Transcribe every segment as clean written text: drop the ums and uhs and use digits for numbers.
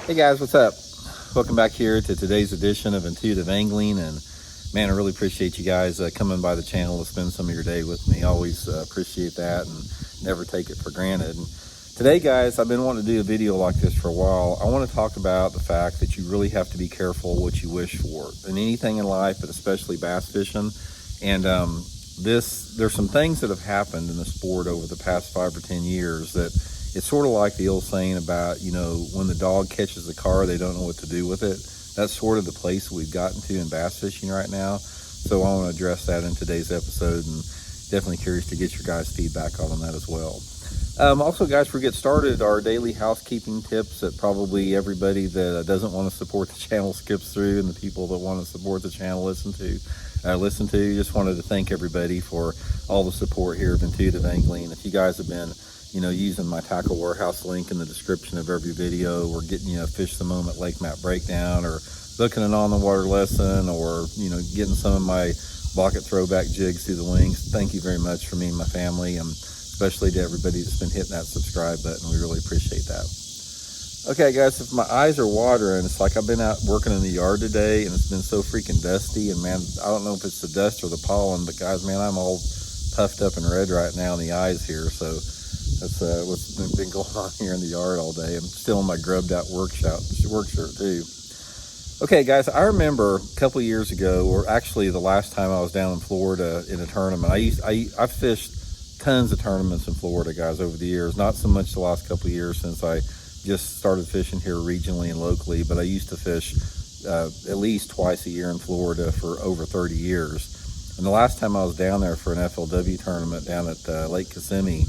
Hey guys, what's up? Welcome back here to today's edition of Intuitive Angling. And man, I really appreciate you guys coming by the channel to spend some of your day with me. I always appreciate that and never take it for granted. And today, guys, I've been wanting to do a video like this for a while. I want to talk about the fact that you really have to be careful what you wish for in anything in life, but especially bass fishing. And there's some things that have happened in the sport over the past 5 or 10 years that it's sort of like the old saying about, when the dog catches the car, they don't know what to do with it. That's sort of the place we've gotten to in bass fishing right now. So I want to address that in today's episode, and definitely curious to get your guys' feedback on that as well. Also, guys, before we get started, our daily housekeeping tips that probably everybody that doesn't want to support the channel skips through, and the people that want to support the channel listen to. Just wanted to thank everybody for all the support here of Intuitive Angling. If you guys have been using my tackle warehouse link in the description of every video, or getting, Fish the Moment Lake Map Breakdown, or booking an on the water lesson, or, getting some of my Blaukat Throwback jigs through the links. Thank you very much for me and my family, and especially to everybody that's been hitting that subscribe button. We really appreciate that. Okay, guys, if my eyes are watering, it's like I've been out working in the yard today, and it's been so freaking dusty, and man, I don't know if it's the dust or the pollen, but guys, man, I'm all puffed up and red right now in the eyes here, so that's what's been going on here in the yard all day. I'm still in my grubbed out work shirt too. Okay, guys, I remember a couple years ago, or actually the last time I was down in Florida in a tournament. I fished tons of tournaments in Florida, guys, over the years. Not so much the last couple of years since I just started fishing here regionally and locally, but I used to fish at least twice a year in Florida for over 30 years. And the last time I was down there for an FLW tournament down at Lake Kissimmee,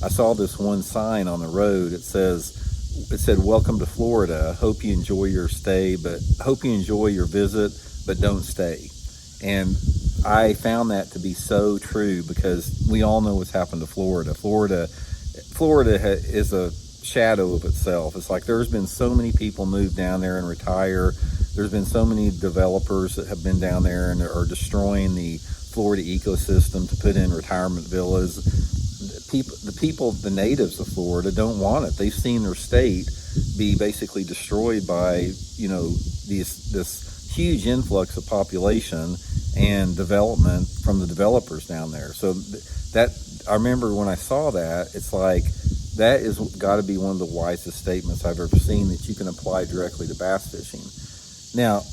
I saw this one sign on the road. It said, "Welcome to Florida. Hope you enjoy your visit, but don't stay." And I found that to be so true, because we all know what's happened to Florida. Florida is a shadow of itself. It's like there's been so many people move down there and retire. There's been so many developers that have been down there and are destroying the Florida ecosystem to put in retirement villas. The natives of Florida don't want it. They've seen their state be basically destroyed by, this huge influx of population and development from the developers down there. So I remember when I saw that, it's like, that is got to be one of the wisest statements I've ever seen that you can apply directly to bass fishing. Now,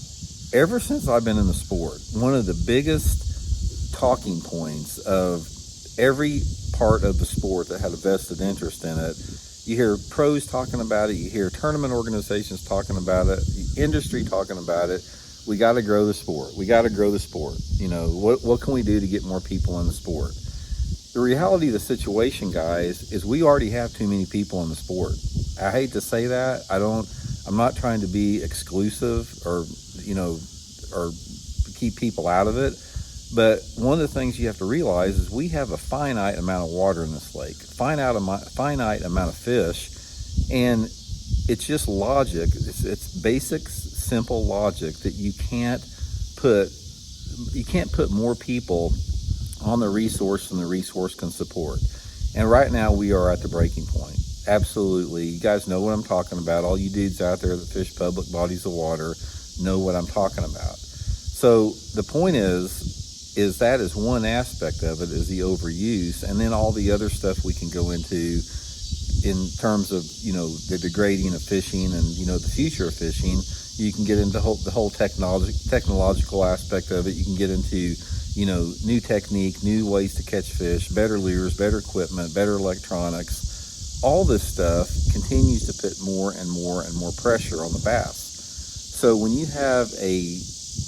ever since I've been in the sport, one of the biggest talking points of every part of the sport that had a vested interest in it, you hear pros talking about it, you hear tournament organizations talking about it, the industry talking about it. We got to grow the sport. We got to grow the sport. What can we do to get more people in the sport? The reality of the situation, guys, is we already have too many people in the sport. I hate to say that. I'm not trying to be exclusive or keep people out of it. But one of the things you have to realize is we have a finite amount of water in this lake, finite amount of fish, and it's just logic. It's basic, simple logic that you can't put more people on the resource than the resource can support. And right now we are at the breaking point. Absolutely. You guys know what I'm talking about. All you dudes out there that fish public bodies of water know what I'm talking about. So the point is that is one aspect of it, is the overuse, and then all the other stuff we can go into in terms of, the degrading of fishing and, the future of fishing. You can get into the whole technological aspect of it. You can get into, new technique, new ways to catch fish, better lures, better equipment, better electronics. All this stuff continues to put more and more and more pressure on the bass. So when you have a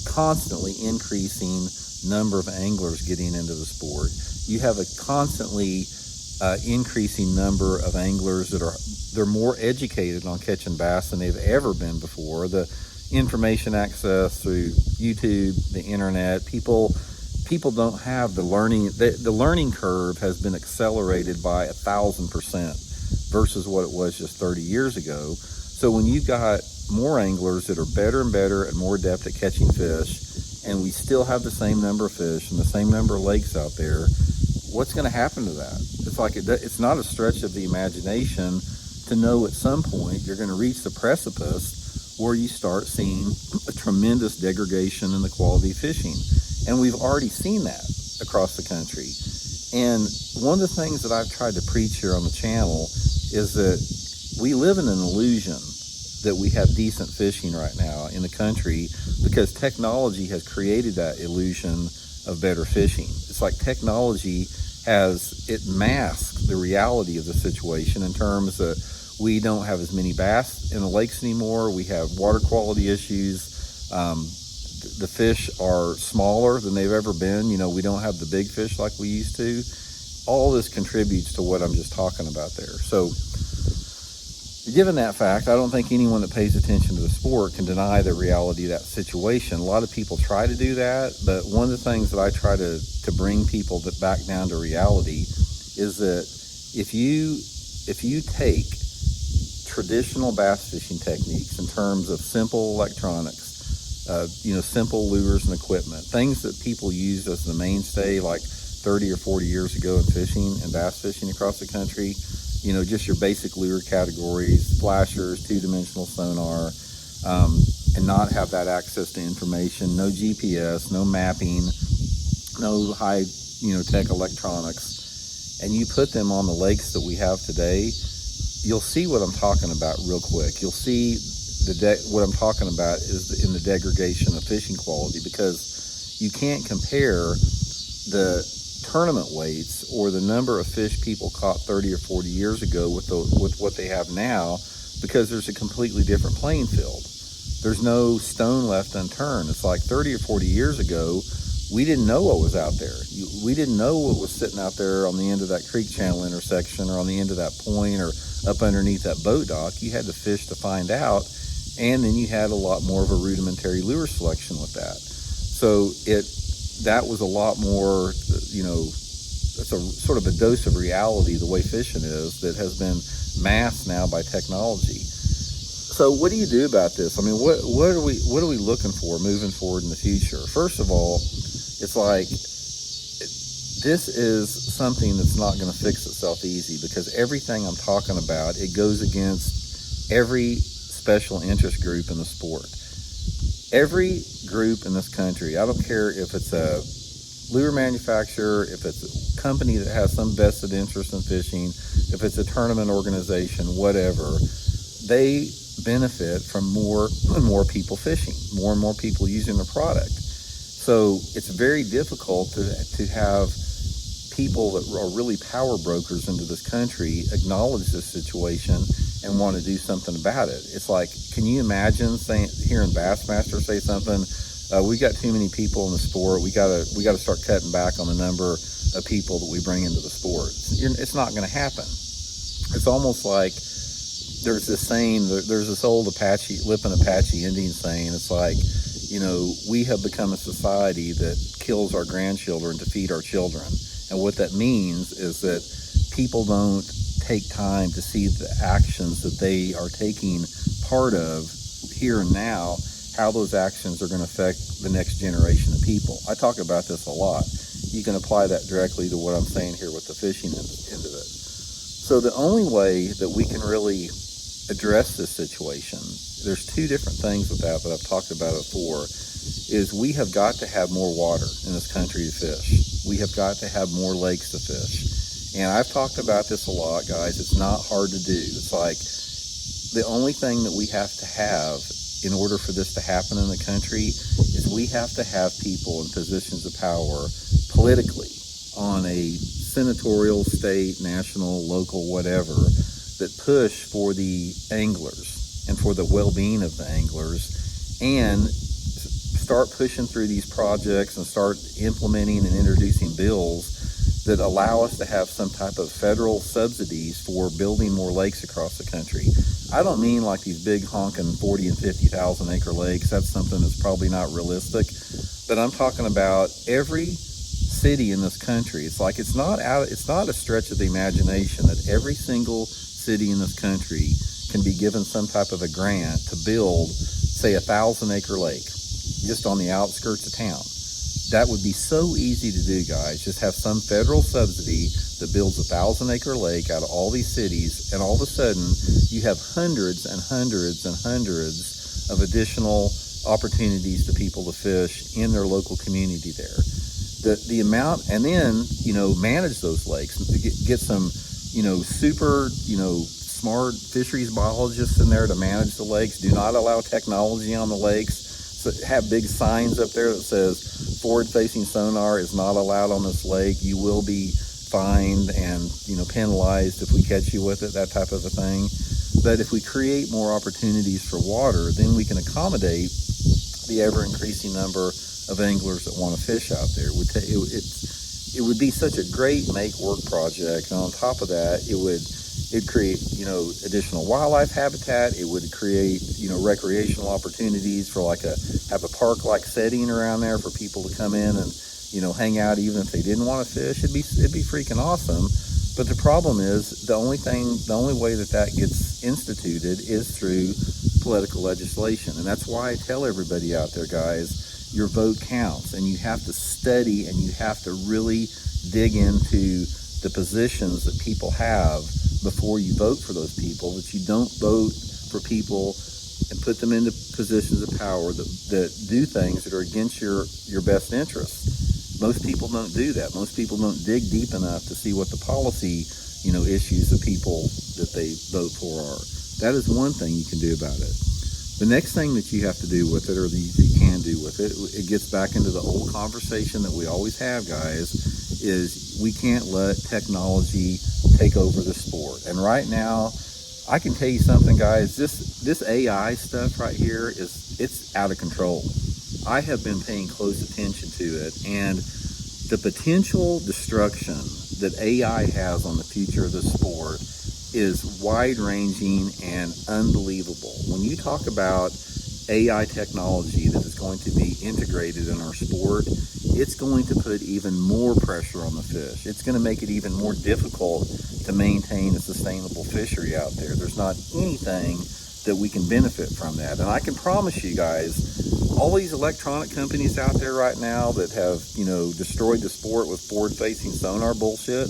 constantly increasing number of anglers getting into the sport, you have a constantly increasing number of anglers they're more educated on catching bass than they've ever been before. The information access through YouTube, the internet, people don't have the learning. The learning curve has been accelerated by 1,000% versus what it was just 30 years ago. So when you've got more anglers that are better and better and more adept at catching fish, and we still have the same number of fish and the same number of lakes out there, what's going to happen to that? It's like it's not a stretch of the imagination to know at some point you're going to reach the precipice where you start seeing a tremendous degradation in the quality of fishing. And we've already seen that across the country. And one of the things that I've tried to preach here on the channel is that we live in an illusion that we have decent fishing right now in the country because technology has created that illusion of better fishing. It's like technology it masks the reality of the situation in terms that we don't have as many bass in the lakes anymore. We have water quality issues. The fish are smaller than they've ever been. We don't have the big fish like we used to. All this contributes to what I'm just talking about there. So given that fact, I don't think anyone that pays attention to the sport can deny the reality of that situation. A lot of people try to do that, but one of the things that I try to bring people back down to reality is that if you take traditional bass fishing techniques in terms of simple electronics, simple lures and equipment, things that people used as the mainstay like 30 or 40 years ago in fishing and bass fishing across the country, just your basic lure categories, flashers, two-dimensional sonar, and not have that access to information, no GPS, no mapping, no high, tech electronics, and you put them on the lakes that we have today, you'll see what I'm talking about real quick. You'll see what I'm talking about is in the degradation of fishing quality, because you can't compare the tournament weights or the number of fish people caught 30 or 40 years ago with what they have now, because there's a completely different playing field. There's no stone left unturned. It's like 30 or 40 years ago, we didn't know what was out there. We didn't know what was sitting out there on the end of that creek channel intersection or on the end of that point or up underneath that boat dock. You had to fish to find out, and then you had a lot more of a rudimentary lure selection with that. So that was a lot more, it's a sort of a dose of reality, the way fishing is, that has been masked now by technology. So what do you do about this? I mean, what are we looking for moving forward in the future? First of all, it's like this is something that's not going to fix itself easy, because everything I'm talking about, it goes against every special interest group in the sport. Every group in this country, I don't care if it's a lure manufacturer, if it's a company that has some vested interest in fishing, if it's a tournament organization, whatever, they benefit from more and more people fishing, more and more people using the product. So it's very difficult to have people that are really power brokers into this country acknowledge this situation and want to do something about it. It's like, can you imagine hearing Bassmaster say something? We got too many people in the sport. We got to start cutting back on the number of people that we bring into the sport. It's not going to happen. It's almost like there's this saying. There's this old Lippin Apache Indian saying. It's like, we have become a society that kills our grandchildren to feed our children. And what that means is that people don't take time to see the actions that they are taking part of here and now, how those actions are going to affect the next generation of people. I talk about this a lot. You can apply that directly to what I'm saying here with the fishing end of it. So the only way that we can really address this situation, there's two different things with that I've talked about it before, is we have got to have more water in this country to fish. We have got to have more lakes to fish. And I've talked about this a lot, guys. It's not hard to do. It's like the only thing that we have to have in order for this to happen in the country is we have to have people in positions of power politically on a senatorial, state, national, local, whatever, that push for the anglers and for the well-being of the anglers, and start pushing through these projects and start implementing and introducing bills that allow us to have some type of federal subsidies for building more lakes across the country. I don't mean like these big honking 40 and 50,000 acre lakes. That's something that's probably not realistic. But I'm talking about every city in this country. It's like it's not a stretch of the imagination that every single city in this country can be given some type of a grant to build, say, 1,000 acre lake just on the outskirts of town. That would be so easy to do, guys. Just have some federal subsidy that builds 1,000 acre lake out of all these cities, and all of a sudden you have hundreds and hundreds and hundreds of additional opportunities to people to fish in their local community there. The amount, and then, manage those lakes, get some, super, smart fisheries biologists in there to manage the lakes. Do not allow technology on the lakes. So have big signs up there that says forward-facing sonar is not allowed on this lake. You will be fined and, penalized if we catch you with it, that type of a thing. But if we create more opportunities for water, then we can accommodate the ever-increasing number of anglers that want to fish out there. It would be such a great make-work project. And on top of that, it'd create, additional wildlife habitat. It would create, recreational opportunities for have a park-like setting around there for people to come in and, hang out even if they didn't want to fish. It'd be freaking awesome. But the problem is the only way that gets instituted is through political legislation. And that's why I tell everybody out there, guys, your vote counts, and you have to study and you have to really dig into the positions that people have before you vote for those people, that you don't vote for people and put them into positions of power that do things that are against your best interests. Most people don't do that. Most people don't dig deep enough to see what the policy, issues of people that they vote for are. That is one thing you can do about it. The next thing that you have to do with it, or that you can do with it, it gets back into the old conversation that we always have, guys, is we can't let technology take over the sport. And right now, I can tell you something, guys, this AI stuff right here it's out of control. I have been paying close attention to it, and the potential destruction that AI has on the future of the sport is wide-ranging and unbelievable. When you talk about AI technology that is going to be integrated in our sport, it's going to put even more pressure on the fish. It's going to make it even more difficult to maintain a sustainable fishery out there. There's not anything that we can benefit from that. And I can promise you guys, all these electronic companies out there right now that have, destroyed the sport with forward-facing sonar bullshit,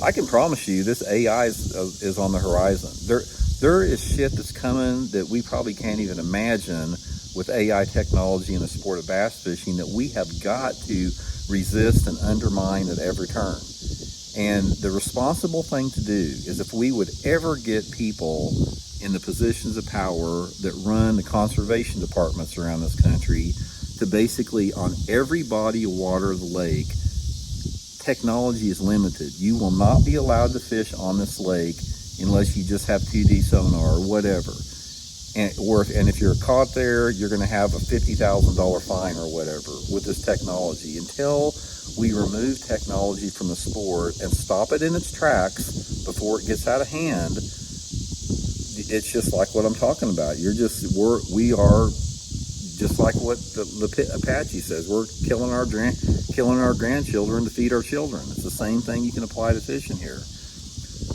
I can promise you this AI is on the horizon. There is shit that's coming that we probably can't even imagine with AI technology in the sport of bass fishing that we have got to resist and undermine at every turn. And the responsible thing to do is, if we would ever get people in the positions of power that run the conservation departments around this country, to basically, on every body of water of the lake, technology is limited. You will not be allowed to fish on this lake unless you just have 2D sonar or whatever. And if you're caught there, you're going to have a $50,000 fine or whatever with this technology. Until we remove technology from the sport and stop it in its tracks before it gets out of hand, it's just like what I'm talking about. We are just like what the Apache says. We're killing our grandchildren to feed our children. It's the same thing you can apply to fishing here.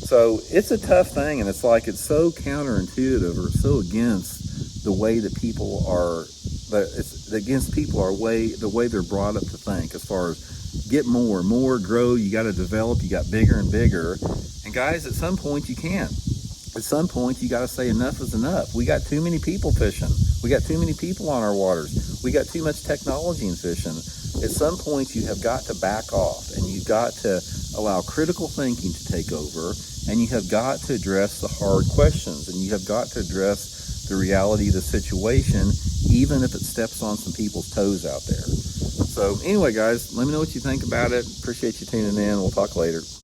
So it's a tough thing, and it's so counterintuitive, or so against the way that people are. It's against people the way they're brought up to think, as far as get more, grow. You got to develop. You got bigger and bigger. And guys, at some point you can't. At some point, you got to say enough is enough. We got too many people fishing. We got too many people on our waters. We got too much technology in fishing. At some point, you have got to back off, and you've got to allow critical thinking to take over, and you have got to address the hard questions, and you have got to address the reality of the situation, even if it steps on some people's toes out there. So anyway, guys, let me know what you think about it. Appreciate you tuning in. We'll talk later.